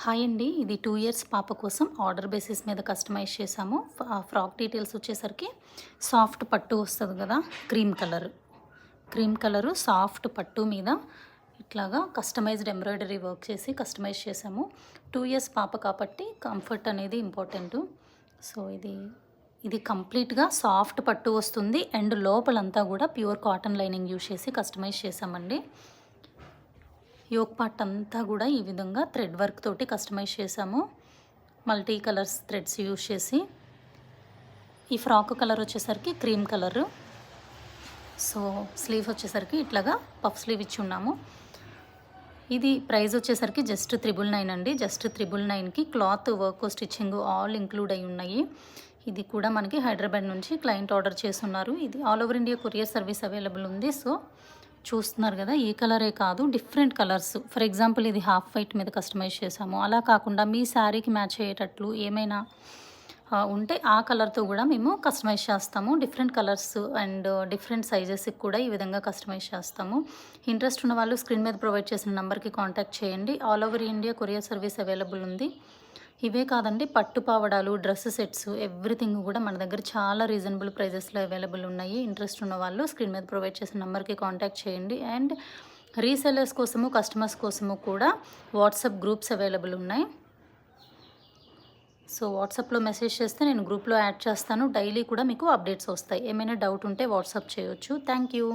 Hi అండి. ఇది 2 years పాప కోసం ఆర్డర్ బేసిస్ మీద కస్టమైజ్ చేశాము. ఫ్రాక్ డీటెయిల్స్ వచ్చేసరికి సాఫ్ట్ పట్టు వస్తుంది కదా, క్రీమ్ కలరు సాఫ్ట్ పట్టు మీద ఇట్లాగా కస్టమైజ్డ్ ఎంబ్రాయిడరీ వర్క్ చేసి కస్టమైజ్ చేసాము. 2 ఇయర్స్ పాప కాబట్టి కంఫర్ట్ అనేది ఇంపార్టెంట్. సో ఇది కంప్లీట్గా సాఫ్ట్ పట్టు వస్తుంది అండ్ లోపలంతా కూడా ప్యూర్ కాటన్ లైనింగ్ యూజ్ చేసి కస్టమైజ్ చేసామండి. యోక్ పార్ట్ అంతా కూడా ఈ విధంగా థ్రెడ్ వర్క్ తోటి కస్టమైజ్ చేసాము, మల్టీ కలర్స్ థ్రెడ్స్ యూజ్ చేసి. ఈ ఫ్రాక్ కలర్ వచ్చేసరికి క్రీమ్ కలరు. సో స్లీవ్ వచ్చేసరికి ఇట్లాగా పఫ్ స్లీవ్ ఇచ్చి ఉన్నాము. ఇది ప్రైస్ వచ్చేసరికి జస్ట్ 999 అండి. జస్ట్ 999కి cloth work stitching all include అయి ఉన్నాయి. ఇది కూడా మనకి హైదరాబాద్ నుంచి క్లయింట్ ఆర్డర్ చేస్తున్నారు. ఇది all over India courier service available ఉంది. సో చూస్తున్నారు కదా, ఈ కలరే కాదు డిఫరెంట్ కలర్స్. ఫర్ ఎగ్జాంపుల్ ఇది హాఫ్ వైట్ మీద కస్టమైజ్ చేసాము. అలా కాకుండా మీ శారీకి మ్యాచ్ అయ్యేటట్లు ఏమైనా ఉంటే ఆ కలర్తో కూడా మేము కస్టమైజ్ చేస్తాము. డిఫరెంట్ కలర్స్ అండ్ డిఫరెంట్ సైజెస్కి కూడా ఈ విధంగా కస్టమైజ్ చేస్తాము. ఇంట్రెస్ట్ ఉన్న వాళ్ళు స్క్రీన్ మీద ప్రొవైడ్ చేసిన నెంబర్కి కాంటాక్ట్ చేయండి. All over India courier service available ఉంది. ఇవే కాదండి, పట్టు పావడాలు, డ్రెస్ సెట్స్ ఎవ్రీథింగ్ కూడా మన దగ్గర చాలా రీజనబుల్ ప్రైజెస్లో అవైలబుల్ ఉన్నాయి. ఇంట్రెస్ట్ ఉన్న వాళ్ళు స్క్రీన్ మీద ప్రొవైడ్ చేసిన నెంబర్కి కాంటాక్ట్ చేయండి. అండ్ రీసెల్లర్స్ కోసము, కస్టమర్స్ కోసము కూడా వాట్సాప్ గ్రూప్స్ అవైలబుల్ ఉన్నాయి. సో వాట్సాప్లో మెసేజ్ చేస్తే నేను గ్రూప్లో యాడ్ చేస్తాను. డైలీ కూడా మీకు అప్డేట్స్ వస్తాయి. ఏమైనా డౌట్ ఉంటే వాట్సాప్ చేయొచ్చు. Thank you.